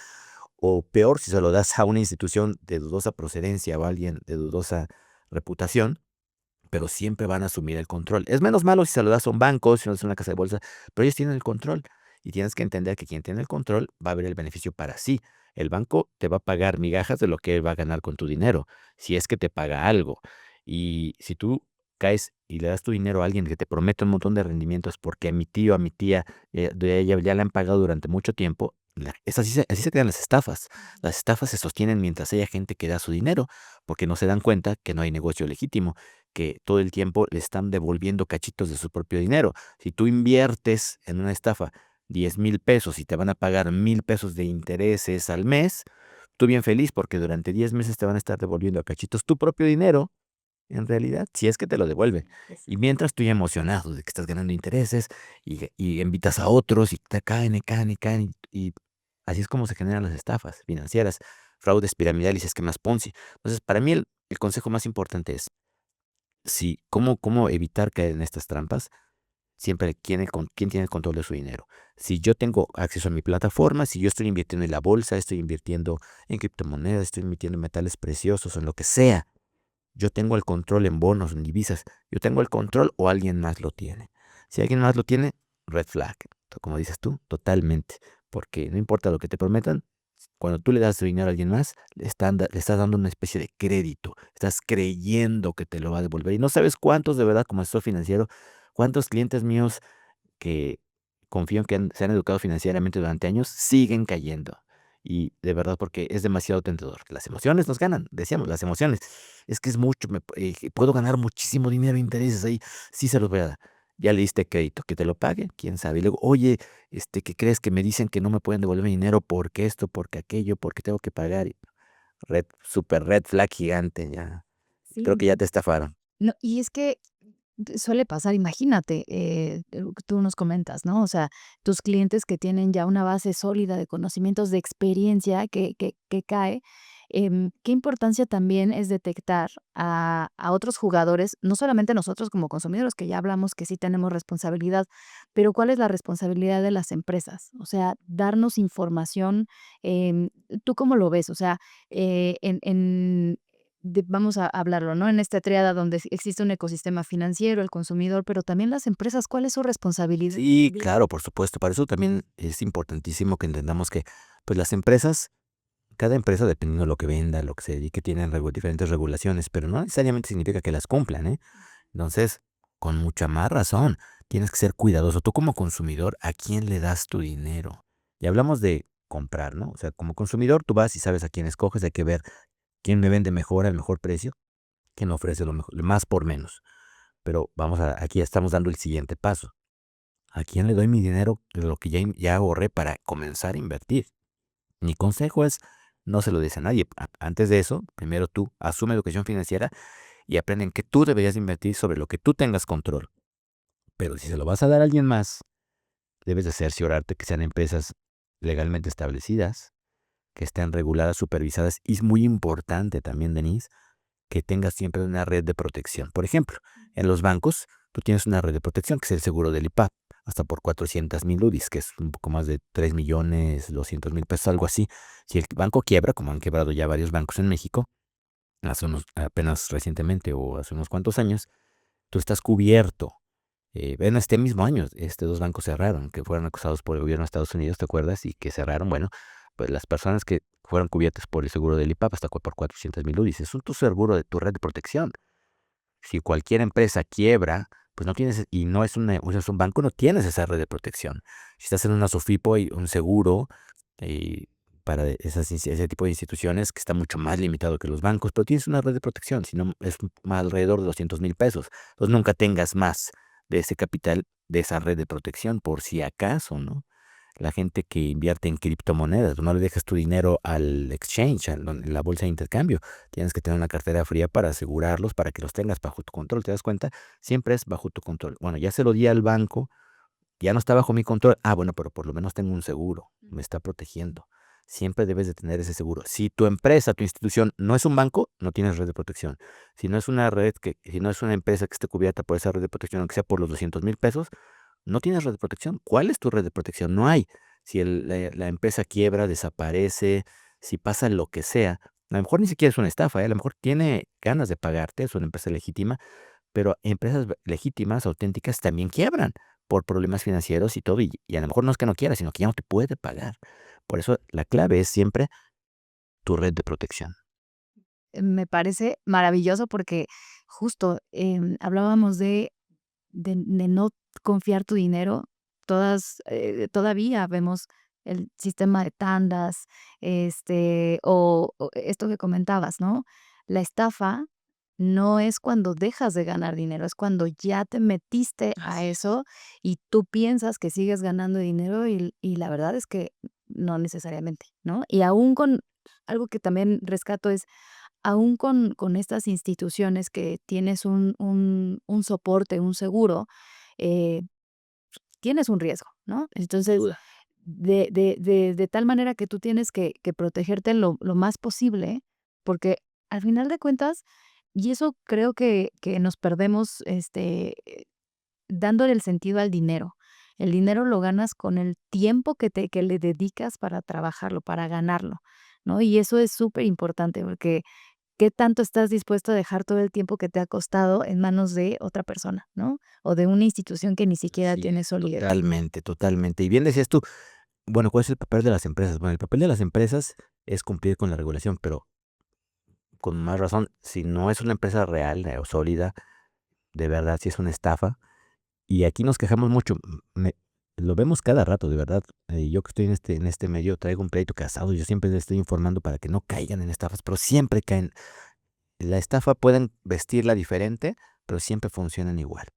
Speaker 2: o peor, si se lo das a una institución de dudosa procedencia o a alguien de dudosa reputación, pero siempre van a asumir el control. Es menos malo si se lo das a un banco, si no es una casa de bolsa, pero ellos tienen el control. Y tienes que entender que quien tiene el control va a ver el beneficio para sí. El banco te va a pagar migajas de lo que él va a ganar con tu dinero, si es que te paga algo. Y si tú caes y le das tu dinero a alguien que te promete un montón de rendimientos porque a mi tío, a mi tía, de ella ya le han pagado durante mucho tiempo, es así se crean las estafas. Las estafas se sostienen mientras haya gente que da su dinero, porque no se dan cuenta que no hay negocio legítimo, que todo el tiempo le están devolviendo cachitos de su propio dinero. Si tú inviertes en una estafa 10,000 pesos y te van a pagar 1,000 pesos de intereses al mes, tú bien feliz porque durante 10 meses te van a estar devolviendo a cachitos tu propio dinero, en realidad, si es que te lo devuelve. Y mientras tú ya emocionado de que estás ganando intereses y invitas a otros y te caen y caen y caen y así es como se generan las estafas financieras, fraudes piramidales y esquemas Ponzi. Entonces, para mí el consejo más importante es sí, ¿cómo evitar caer en estas trampas? Siempre quién tiene el control de su dinero. Si yo tengo acceso a mi plataforma, si yo estoy invirtiendo en la bolsa, estoy invirtiendo en criptomonedas, estoy invirtiendo en metales preciosos, en lo que sea, yo tengo el control en bonos, en divisas, yo tengo el control o alguien más lo tiene. Si alguien más lo tiene, red flag, como dices tú, totalmente, porque no importa lo que te prometan, cuando tú le das tu dinero a alguien más, le estás dando una especie de crédito, estás creyendo que te lo va a devolver y no sabes cuántos de verdad como asesor financiero, cuántos clientes míos que confío en que se han educado financieramente durante años, siguen cayendo. Y de verdad, porque es demasiado tentador. Las emociones nos ganan, decíamos, las emociones. Es que es mucho, puedo ganar muchísimo dinero, intereses ahí, sí se los voy a dar. Ya le diste crédito, que te lo pague, quién sabe. Y luego, oye, ¿qué crees? Que me dicen que no me pueden devolver mi dinero porque esto, porque aquello, porque tengo que pagar. Super red flag gigante, ya. Creo
Speaker 1: Sí.
Speaker 2: que ya te estafaron.
Speaker 1: No, y es que suele pasar, imagínate, tú nos comentas, ¿no? O sea, tus clientes que tienen ya una base sólida de conocimientos, de experiencia que cae, qué importancia también es detectar a otros jugadores, no solamente nosotros como consumidores, que ya hablamos que sí tenemos responsabilidad, pero cuál es la responsabilidad de las empresas. O sea, darnos información, ¿tú cómo lo ves? O sea, vamos a hablarlo, ¿no? En esta triada donde existe un ecosistema financiero, el consumidor, pero también las empresas, ¿cuál es su responsabilidad?
Speaker 2: Sí, claro, por supuesto. Para eso también es importantísimo que entendamos que, pues las empresas, cada empresa, dependiendo de lo que venda, lo que se dedique, tienen diferentes regulaciones, pero no necesariamente significa que las cumplan, ¿eh? Entonces, con mucha más razón, tienes que ser cuidadoso. Tú como consumidor, ¿a quién le das tu dinero? Y hablamos de comprar, ¿no? O sea, como consumidor, tú vas y sabes a quién escoges, hay que ver quién me vende mejor al mejor precio, quién ofrece lo mejor, más por menos. Pero aquí estamos dando el siguiente paso. ¿A quién le doy mi dinero de lo que ya ahorré para comenzar a invertir? Mi consejo es, no se lo des a nadie. Antes de eso, primero tú asume educación financiera y aprende en que tú deberías invertir sobre lo que tú tengas control. Pero si se lo vas a dar a alguien más, debes de cerciorarte que sean empresas legalmente establecidas, que estén reguladas, supervisadas. Y es muy importante también, Denise, que tengas siempre una red de protección. Por ejemplo, en los bancos, tú tienes una red de protección que es el seguro del IPAP, hasta por 400,000 UDIs, que es un poco más de 3,200,000 pesos, algo así. Si el banco quiebra, como han quebrado ya varios bancos en México, apenas recientemente o hace unos cuantos años, tú estás cubierto. En este mismo año, dos bancos cerraron, que fueron acusados por el gobierno de Estados Unidos, ¿te acuerdas? Y que cerraron, bueno, pues las personas que fueron cubiertas por el seguro del IPAP hasta por 400,000 UDIs, es un tu seguro de tu red de protección. Si cualquier empresa quiebra, pues no tienes, y no es un banco, no tienes esa red de protección. Si estás en una SOFIPO y un seguro eh, para ese tipo de instituciones que está mucho más limitado que los bancos, pero tienes una red de protección, si no es más alrededor de 200,000 pesos. Entonces nunca tengas más de ese capital, de esa red de protección, por si acaso, ¿no? La gente que invierte en criptomonedas, no le dejas tu dinero al exchange, en la bolsa de intercambio. Tienes que tener una cartera fría para asegurarlos, para que los tengas bajo tu control. ¿Te das cuenta? Siempre es bajo tu control. Bueno, ya se lo di al banco, ya no está bajo mi control. Ah, bueno, pero por lo menos tengo un seguro, me está protegiendo. siempre debes de tener ese seguro. Si tu empresa, tu institución no es un banco, no tienes red de protección. Si no es una si no es una empresa que esté cubierta por esa red de protección, aunque sea por los 200,000 pesos, no tienes red de protección. ¿Cuál es tu red de protección? No hay. Si la empresa quiebra, desaparece, si pasa lo que sea, a lo mejor ni siquiera es una estafa, a lo mejor tiene ganas de pagarte, es una empresa legítima, pero empresas legítimas, auténticas, también quiebran por problemas financieros y todo, y a lo mejor no es que no quiera, sino que ya no te puede pagar. Por eso la clave es siempre tu red de protección.
Speaker 1: Me parece maravilloso porque justo, hablábamos de no confiar tu dinero. Todavía vemos el sistema de tandas, o esto que comentabas, ¿no? La estafa no es cuando dejas de ganar dinero, es cuando ya te metiste a
Speaker 2: Así es.
Speaker 1: eso y tú piensas que sigues ganando dinero y la verdad es que no necesariamente, ¿no? Y aún con algo que también rescato es, aún con estas instituciones que tienes un soporte, un seguro, eh, tienes un riesgo, ¿no? Entonces,
Speaker 2: Duda.
Speaker 1: de tal manera que tú tienes que protegerte lo más posible, porque al final de cuentas, y eso creo que nos perdemos, dándole el sentido al dinero. El dinero lo ganas con el tiempo que le dedicas para trabajarlo, para ganarlo, ¿no? Y eso es súper importante porque ¿qué tanto estás dispuesto a dejar todo el tiempo que te ha costado en manos de otra persona, no? O de una institución que ni siquiera
Speaker 2: Así
Speaker 1: tiene
Speaker 2: es,
Speaker 1: solidez.
Speaker 2: totalmente, totalmente. Y bien decías tú, bueno, ¿cuál es el papel de las empresas? Bueno, el papel de las empresas es cumplir con la regulación, pero con más razón, si no es una empresa real o sólida, de verdad, si es una estafa. Y aquí nos quejamos mucho, lo vemos cada rato, de verdad. Yo que estoy en este medio, traigo un pleito casado, yo siempre les estoy informando para que no caigan en estafas, pero siempre caen. La estafa pueden vestirla diferente, pero siempre funcionan igual.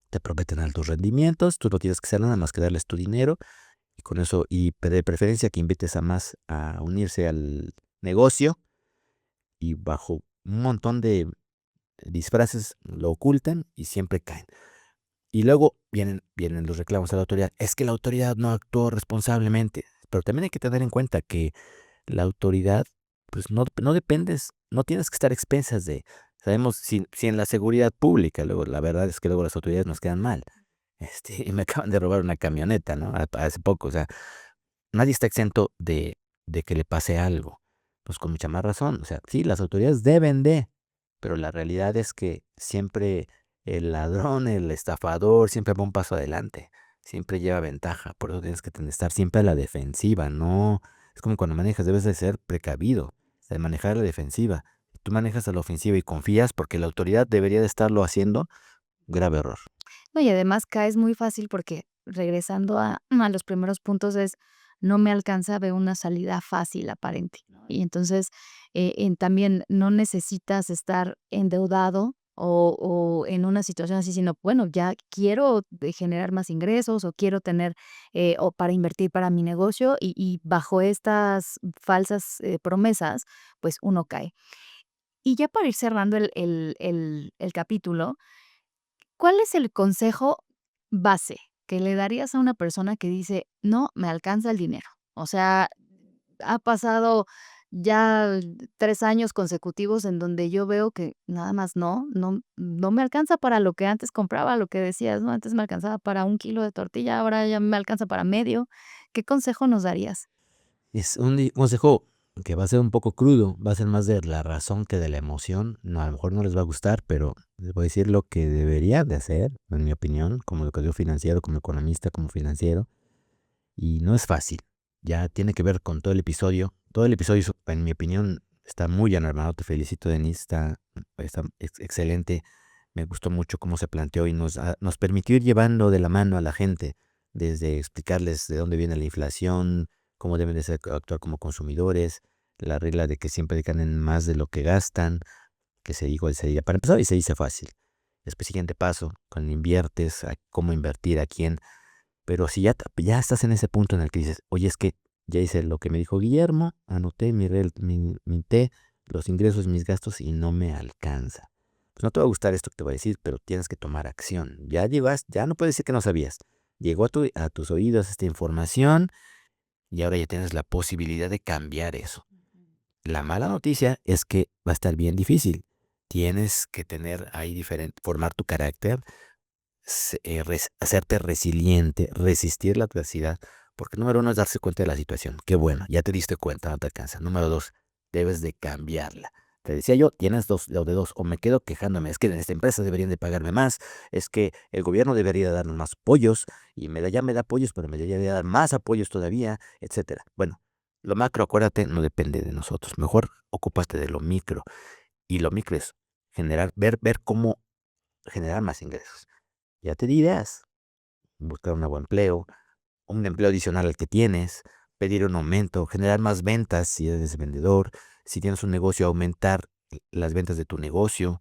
Speaker 2: Te prometen altos rendimientos, tú no tienes que hacer nada más que darles tu dinero y con eso, y de preferencia que invites a más a unirse al negocio y bajo un montón de disfraces lo ocultan y siempre caen. Y luego vienen los reclamos a la autoridad. Es que la autoridad no actuó responsablemente. Pero también hay que tener en cuenta que la autoridad, pues no dependes, no tienes que estar a expensas de, sabemos, si en la seguridad pública, luego la verdad es que luego las autoridades nos quedan mal. Y me acaban de robar una camioneta, ¿no? Hace poco, o sea, nadie está exento de que le pase algo. Pues con mucha más razón. O sea, sí, las autoridades deben de, pero la realidad es que siempre el ladrón, el estafador, siempre va un paso adelante. Siempre lleva ventaja. Por eso tienes que estar siempre a la defensiva. No, es como cuando manejas, debes de ser precavido, de manejar a la defensiva. Tú manejas a la ofensiva y confías porque la autoridad debería de estarlo haciendo, grave error.
Speaker 1: No, y además caes muy fácil porque regresando a los primeros puntos es, no me alcanza, veo una salida fácil aparente, ¿no? Y entonces, también no necesitas estar endeudado o en una situación así, sino, bueno, ya quiero generar más ingresos o quiero tener, o para invertir para mi negocio y bajo estas falsas, promesas, pues uno cae. Y ya para ir cerrando el capítulo, ¿cuál es el consejo base que le darías a una persona que dice: "No me alcanza el dinero"? O sea, ha pasado ya 3 años consecutivos en donde yo veo que nada más no me alcanza para lo que antes compraba, lo que decías, ¿no? Antes me alcanzaba para 1 kilo de tortilla, ahora ya me alcanza para medio. ¿Qué consejo nos darías?
Speaker 2: Es un consejo que va a ser un poco crudo, va a ser más de la razón que de la emoción. No, a lo mejor no les va a gustar, pero les voy a decir lo que debería de hacer, en mi opinión, como educador financiero, como economista, como financiero. Y no es fácil. Ya tiene que ver con todo el episodio. Todo el episodio, en mi opinión, está muy bien armado. Te felicito, Denise. Está excelente. Me gustó mucho cómo se planteó y nos permitió ir llevando de la mano a la gente, desde explicarles de dónde viene la inflación, cómo deben de actuar como consumidores, la regla de que siempre ganen más de lo que gastan, que se igual sería, para empezar, y se dice fácil. Después, siguiente paso, cuando inviertes, cómo invertir, a quién. Pero si ya estás en ese punto en el que dices: "Oye, es que ya hice lo que me dijo Guillermo, anoté, minté los ingresos, mis gastos y no me alcanza". Pues no te va a gustar esto que te voy a decir, pero tienes que tomar acción. Ya no puedes decir que no sabías. Llegó a tus oídos esta información y ahora ya tienes la posibilidad de cambiar eso. La mala noticia es que va a estar bien difícil. Tienes que tener ahí formar tu carácter, hacerte resiliente, resistir la adversidad, porque número uno es darse cuenta de la situación. Qué bueno, ya te diste cuenta, no te alcanza. Número dos, debes de cambiarla. Te decía yo, tienes lo de dos, o me quedo quejándome, es que en esta empresa deberían de pagarme más, es que el gobierno debería darnos más apoyos, y ya me da apoyos, pero me debería dar más apoyos todavía, etcétera. Bueno, lo macro, acuérdate, no depende de nosotros. Mejor ocúpate de lo micro. Y lo micro es ver cómo generar más ingresos. Ya te di ideas. Buscar un nuevo empleo, un empleo adicional al que tienes, pedir un aumento, generar más ventas si eres vendedor, si tienes un negocio, aumentar las ventas de tu negocio,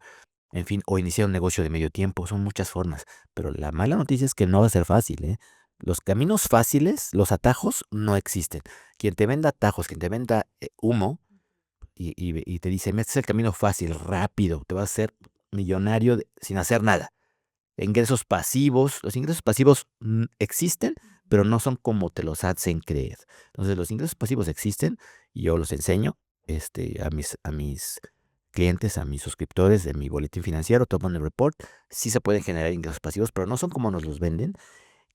Speaker 2: en fin, o iniciar un negocio de medio tiempo. Son muchas formas. Pero la mala noticia es que no va a ser fácil, ¿eh? Los caminos fáciles, los atajos, no existen. Quien te venda atajos, quien te venda humo y te dice, este es el camino fácil, rápido, te vas a hacer millonario sin hacer nada. Ingresos pasivos. Los ingresos pasivos existen, pero no son como te los hacen creer. Entonces, los ingresos pasivos existen y yo los enseño a mis clientes, a mis suscriptores de mi boletín financiero, Top Money Report. Sí se pueden generar ingresos pasivos, pero no son como nos los venden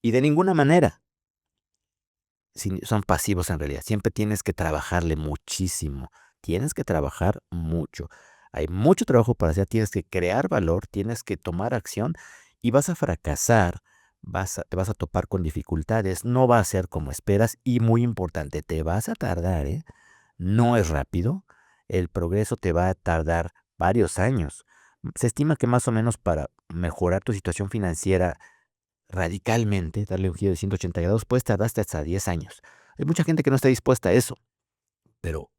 Speaker 2: y de ninguna manera son pasivos en realidad. Siempre tienes que trabajarle muchísimo. Tienes que trabajar mucho. Hay mucho trabajo para hacer. Tienes que crear valor, tienes que tomar acción y vas a fracasar. Te vas a topar con dificultades. No va a ser como esperas y muy importante, te vas a tardar, ¿eh? No es rápido. El progreso te va a tardar varios años. Se estima que más o menos para mejorar tu situación financiera radicalmente, darle un giro de 180 grados, puedes tardarte hasta 10 años. Hay mucha gente que no está dispuesta a eso, pero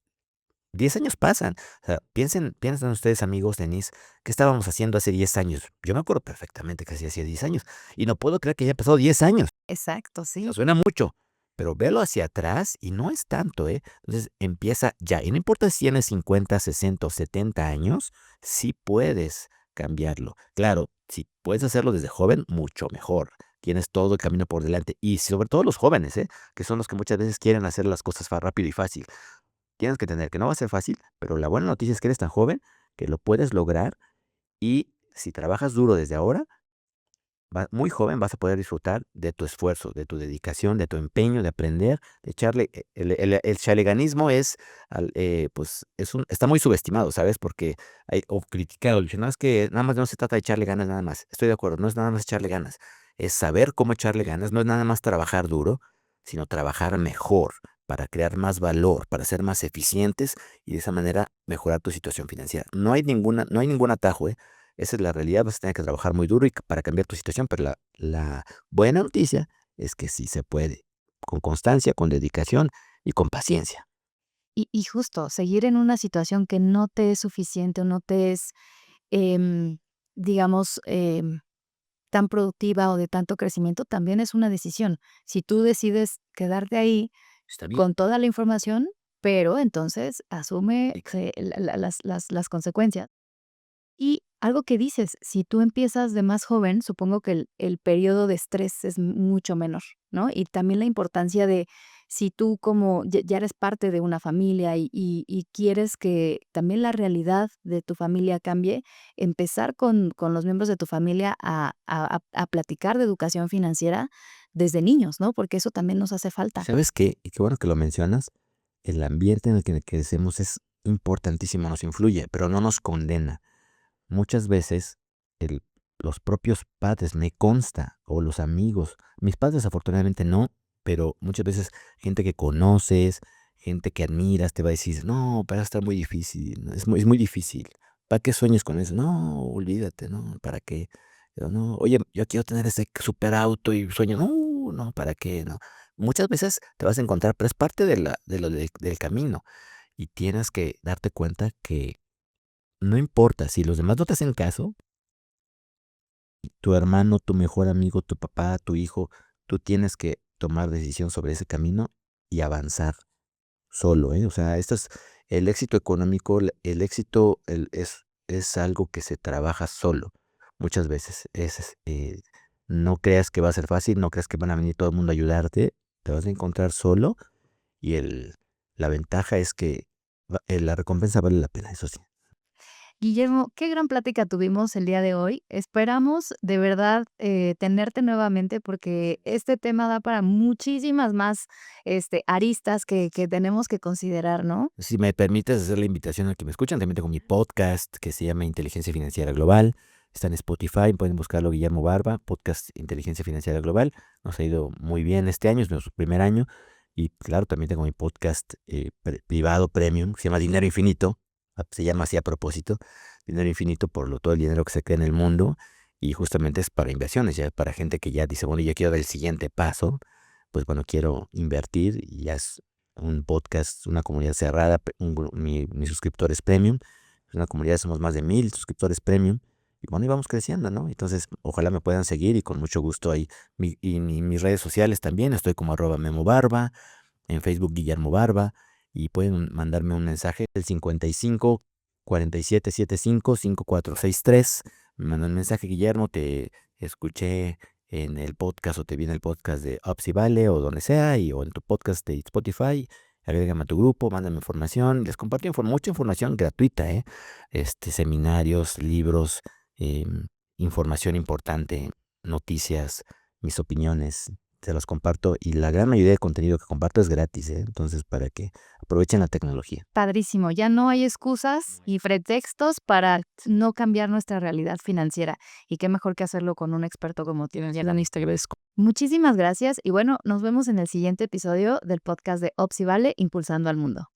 Speaker 2: 10 años pasan. O sea, piensen ustedes, amigos, Denise, ¿qué estábamos haciendo hace 10 años? Yo me acuerdo perfectamente que hacía 10 años y no puedo creer que haya pasado 10 años.
Speaker 1: Exacto,
Speaker 2: O sea,
Speaker 1: sí.
Speaker 2: suena mucho, pero velo hacia atrás y no es tanto, ¿eh? Entonces empieza ya. Y no importa si tienes 50, 60 o 70 años, sí puedes cambiarlo. Claro, si puedes hacerlo desde joven, mucho mejor. Tienes todo el camino por delante. Y sobre todo los jóvenes, ¿eh? Que son los que muchas veces quieren hacer las cosas rápido y fácil. Tienes que entender que no va a ser fácil, pero la buena noticia es que eres tan joven que lo puedes lograr y si trabajas duro desde ahora, muy joven vas a poder disfrutar de tu esfuerzo, de tu dedicación, de tu empeño, de aprender, de echarle. El chaleganismo pues, está muy subestimado, ¿sabes? Porque o criticado, dicen, no, es que nada más no se trata de echarle ganas nada más. Estoy de acuerdo, no es nada más echarle ganas, es saber cómo echarle ganas, no es nada más trabajar duro, sino trabajar mejor para crear más valor, para ser más eficientes y de esa manera mejorar tu situación financiera. No hay ningún atajo, ¿eh? Esa es la realidad, vas a tener que trabajar muy duro para cambiar tu situación, pero la buena noticia es que sí se puede, con constancia, con dedicación y con paciencia.
Speaker 1: Y justo, seguir en una situación que no te es suficiente o no te es, em, digamos, tan productiva o de tanto crecimiento, también es una decisión. Si tú decides quedarte ahí
Speaker 2: Está bien.
Speaker 1: con toda la información, pero entonces asume,
Speaker 2: Ex
Speaker 1: las consecuencias. Y algo que dices, si tú empiezas de más joven, supongo que el periodo de estrés es mucho menor, ¿no? Y también la importancia de si tú como ya eres parte de una familia y quieres que también la realidad de tu familia cambie, empezar con los miembros de tu familia a platicar de educación financiera desde niños, ¿no? Porque eso también nos hace falta.
Speaker 2: ¿Sabes qué? Y qué bueno que lo mencionas, el ambiente en el que crecemos es importantísimo, nos influye, pero no nos condena. Muchas veces el los propios padres, me consta, o los amigos, mis padres afortunadamente no, pero muchas veces gente que conoces, gente que admiras, te va a decir: "No, va a estar muy difícil, ¿no? Es muy difícil. ¿Para qué sueñas con eso?". "No, olvídate, ¿no? ¿Para qué?". Yo: "No, oye, yo quiero tener ese superauto y sueño". "No, no, ¿para qué?". No. Muchas veces te vas a encontrar, pero es parte del camino, y tienes que darte cuenta que no importa si los demás no te hacen caso, tu hermano, tu mejor amigo, tu papá, tu hijo, tú tienes que tomar decisión sobre ese camino y avanzar solo, ¿eh? O sea, el éxito económico, el éxito es algo que se trabaja solo. Muchas veces no creas que va a ser fácil, no creas que van a venir todo el mundo a ayudarte, te vas a encontrar solo y la ventaja es que la recompensa vale la pena, eso sí.
Speaker 1: Guillermo, qué gran plática tuvimos el día de hoy. Esperamos de verdad tenerte nuevamente porque este tema da para muchísimas más aristas que tenemos que considerar, ¿no?
Speaker 2: Si me permites hacer la invitación a que me escuchen, también tengo mi podcast que se llama Inteligencia Financiera Global. Está en Spotify, pueden buscarlo Guillermo Barba, podcast Inteligencia Financiera Global. Nos ha ido muy bien este año, es nuestro primer año. Y claro, también tengo mi podcast privado premium, que se llama Dinero Infinito. Se llama así a propósito, Dinero Infinito por todo el dinero que se crea en el mundo. Y justamente es para inversiones, ya para gente que ya dice, bueno, yo quiero dar el siguiente paso. Pues bueno, quiero invertir y ya es un podcast, una comunidad cerrada, mis suscriptores premium. Es una comunidad, somos más de 1000 suscriptores premium. Y bueno, y vamos creciendo, ¿no? Entonces, ojalá me puedan seguir y con mucho gusto ahí. Mis redes sociales también, estoy como @memobarba, en Facebook Guillermo Barba, y pueden mandarme un mensaje del 55 47 75 5463. Me mandan un mensaje, Guillermo, te escuché en el podcast o te vi en el podcast de Opsi Vale o donde sea, o en tu podcast de Spotify. Agrégame a tu grupo, mándame información. Les comparto mucha información gratuita, seminarios, libros, información importante, noticias, mis opiniones. Se los comparto y la gran mayoría de contenido que comparto es gratis, entonces para que aprovechen la tecnología.
Speaker 1: Padrísimo, ya no hay excusas y pretextos para no cambiar nuestra realidad financiera. Y qué mejor que hacerlo con un experto como tú. Ya te agradezco. Muchísimas gracias y bueno, nos vemos en el siguiente episodio del podcast de Opsi Vale, Impulsando al Mundo.